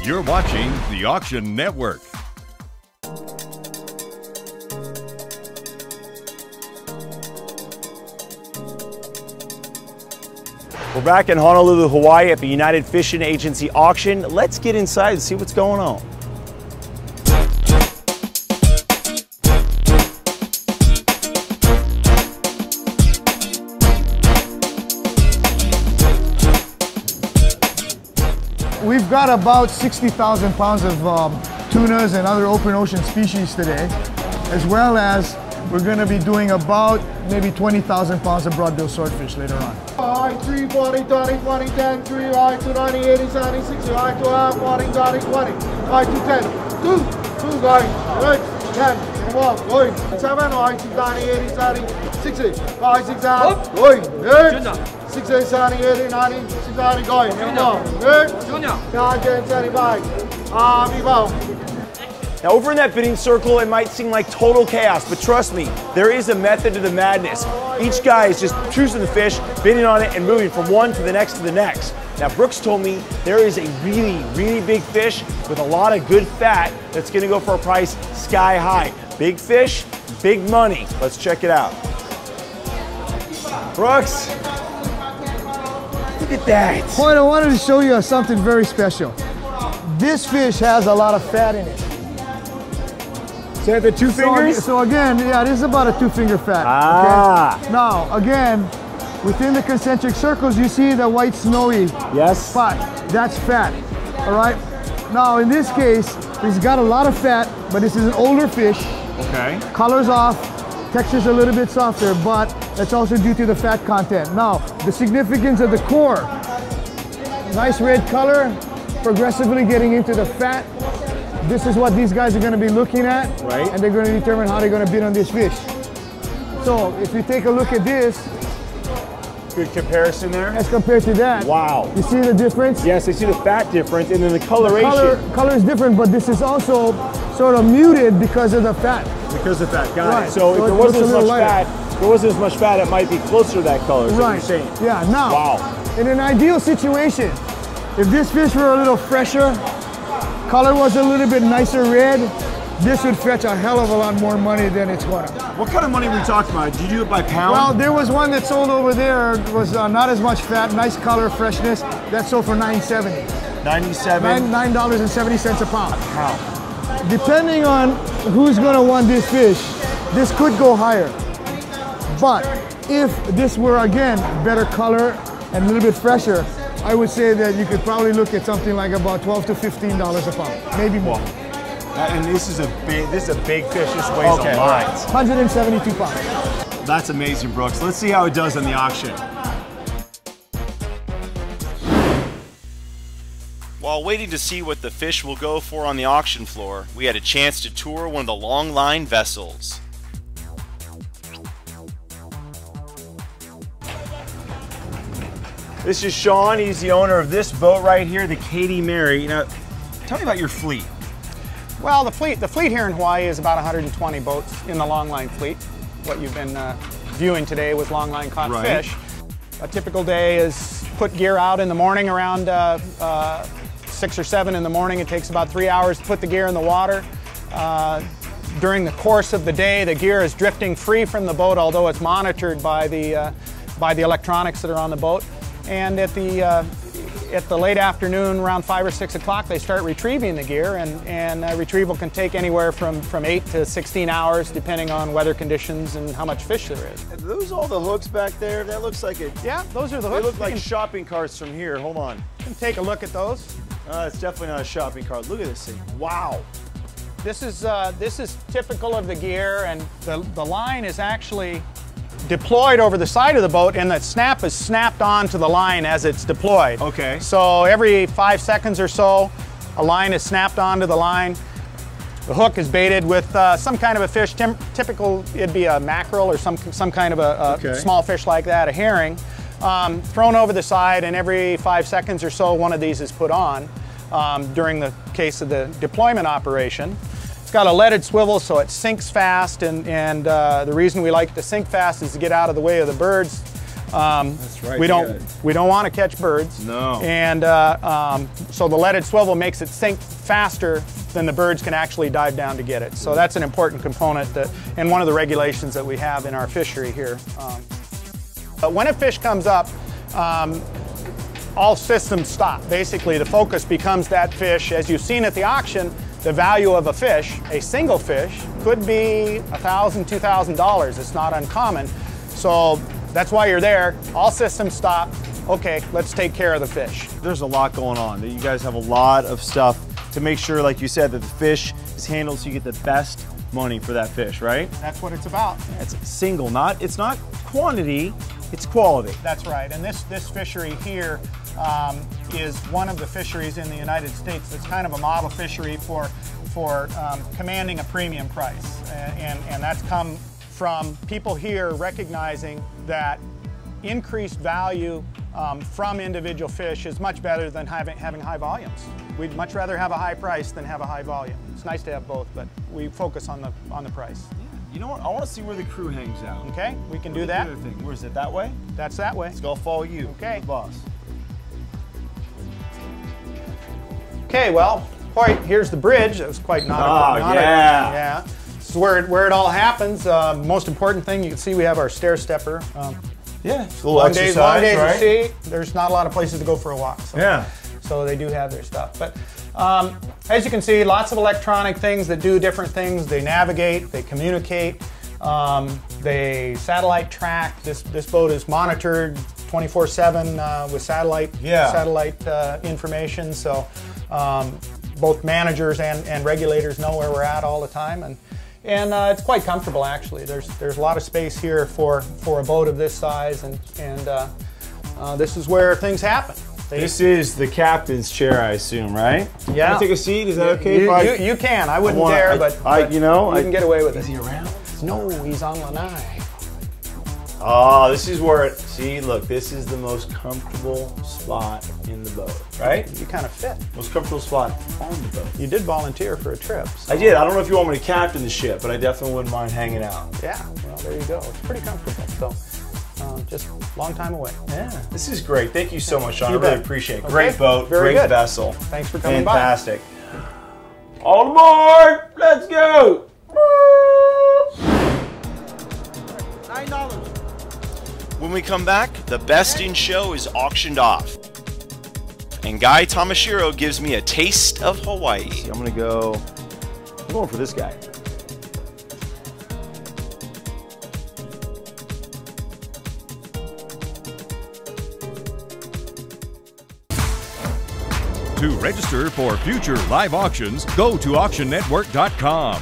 You're watching the Auction Network. We're back in Honolulu, Hawaii at the United Fishing Agency auction. Let's get inside and see what's going on. We've got about 60,000 pounds of tunas and other open ocean species today, as well as we're going to be doing about maybe 20,000 pounds of broadbill swordfish later on. 3, 40, 20, 20, 10, 3, 2, 90, 80, 70, 60, 2, 40, 20, 20, 2, 10, 2, 2, 10, 1, 7, 2, 90, 80, 70, 60, 5, 6, 7, 6, 8, 7, 8, 90, 6, 90, going, 9, 10, 75, Now over in that bidding circle, it might seem like total chaos, but trust me, there is a method to the madness. Each guy is just choosing the fish, bidding on it, and moving from one to the next to the next. Now Brooks told me there is a really, really big fish with a lot of good fat that's gonna go for a price sky high. Big fish, big money. Let's check it out. Brooks, look at that. Point, I wanted to show you something very special. This fish has a lot of fat in it. Is that the two fingers? So again, yeah, this is about a 2-finger fat. Ah. Okay? Now, again, within the concentric circles, you see the white snowy spot. That's fat, all right? Now, in this case, he's got a lot of fat, but this is an older fish. Okay. Color's off, texture's a little bit softer, but that's also due to the fat content. Now, the significance of the core. Nice red color, progressively getting into the fat. This is what these guys are going to be looking at, right? And they're going to determine how they're going to bid on this fish. So if you take a look at this, good comparison there. as compared to that, wow. You see the difference? Yes, I see the fat difference, and then the coloration. Color is different, but this is also sort of muted because of the fat. Because of fat, got Right. it. So if So there it wasn't looks as a much little fat, it might be closer to that color. Is what you're saying. Yeah. Now, wow. In an ideal situation, if this fish were a little fresher, color was a little bit nicer red, this would fetch a hell of a lot more money than it's worth. What kind of money are we talking about? Did you do it by pound? Well, there was one that sold over there, was not as much fat, nice color, freshness. That sold for $9.70. 97. $9.70 a pound. Wow. Depending on who's gonna want this fish, this could go higher. But if this were, again, better color and a little bit fresher, I would say that you could probably look at something like about $12 to $15 a pound, maybe more. And this is a big fish. This weighs a lot. 172 pounds. That's amazing, Brooks. Let's see how it does on the auction. While waiting to see what the fish will go for on the auction floor, we had a chance to tour one of the long line vessels. This is Sean. He's the owner of this boat right here, the Katy Marie. Now, tell me about your fleet. Well, the fleet here in Hawaii is about 120 boats in the longline fleet. What you've been viewing today was longline caught fish. A typical day is put gear out in the morning around 6 or 7 in the morning. It takes about 3 hours to put the gear in the water. During the course of the day, the gear is drifting free from the boat, although it's monitored by the electronics that are on the boat. And at the late afternoon, around 5 or 6 o'clock, they start retrieving the gear, and retrieval can take anywhere from 8 to 16 hours, depending on weather conditions and how much fish there is. Are those all the hooks back there? That looks like it. Yeah, those are the They hooks. look like shopping carts from here. Hold on. You can take a look at those. It's definitely not a shopping cart. Look at this thing. Wow. This is typical of the gear, and the line is actually deployed over the side of the boat, and the snap is snapped onto the line as it's deployed. Okay. So every 5 seconds or so, a line is snapped onto the line. The hook is baited with some kind of a fish. Typical, it'd be a mackerel or some kind of a small fish like that, a herring, thrown over the side, and every 5 seconds or so, one of these is put on during the case of the deployment operation. It's got a leaded swivel, so it sinks fast, and the reason we like it to sink fast is to get out of the way of the birds That's right. We don't want to catch birds. No. And so the leaded swivel makes it sink faster than the birds can actually dive down to get it. So that's an important component and one of the regulations that we have in our fishery here. But when a fish comes up, all systems stop. Basically, the focus becomes that fish. As you've seen at the auction, the value of a fish, a single fish, could be $1,000, $2,000. It's not uncommon. So that's why you're there. All systems stop. Okay, let's take care of the fish. There's a lot going on. You guys have a lot of stuff to make sure, like you said, that the fish is handled so you get the best money for that fish, right? That's what it's about. It's single, it's not quantity, it's quality. That's right. And this fishery here is one of the fisheries in the United States that's kind of a model fishery for commanding a premium price. And that's come from people here recognizing that increased value from individual fish is much better than having high volumes. We'd much rather have a high price than have a high volume. It's nice to have both, but we focus on the price. Yeah. You know what? I want to see where the crew hangs out. Okay, we can do that. Where is it? That way? That's that way. Let's go follow you. Okay. Boss. Okay, well, Hoyt, here's the bridge. That was quite yeah. This is where it all happens. Most important thing, you can see we have our stair stepper. Yeah, it's a little exercise, long days right? at sea. There's not a lot of places to go for a walk. So, yeah. So they do have their stuff. But as you can see, lots of electronic things that do different things. They navigate, they communicate, they satellite track. This boat is monitored 24/7 with satellite information. So both managers and regulators know where we're at all the time, and it's quite comfortable actually. There's a lot of space here for a boat of this size, and this is where things happen. This is the captain's chair, I assume, right? Yeah. Can I take a seat? Is that okay? You can. I wouldn't dare, but you can get away with it. Is he around? No, he's on lanai. Oh, this is where it. See, look, this is the most comfortable spot in the boat, right? You kind of fit. Most comfortable spot on the boat. You did volunteer for a trip. So. I did. I don't know if you want me to captain the ship, but I definitely wouldn't mind hanging out. Yeah, well, there you go. It's pretty comfortable. So. Just a long time away. Yeah. This is great. Thank you so much, Sean. You I really bet. appreciate it. Okay. Great boat, Very great good. vessel. Thanks for coming Fantastic. All aboard! Let's go! $9. When we come back, the best in show is auctioned off. And Guy Tamashiro gives me a taste of Hawaii. I'm going for this guy. To register for future live auctions, go to auctionnetwork.com.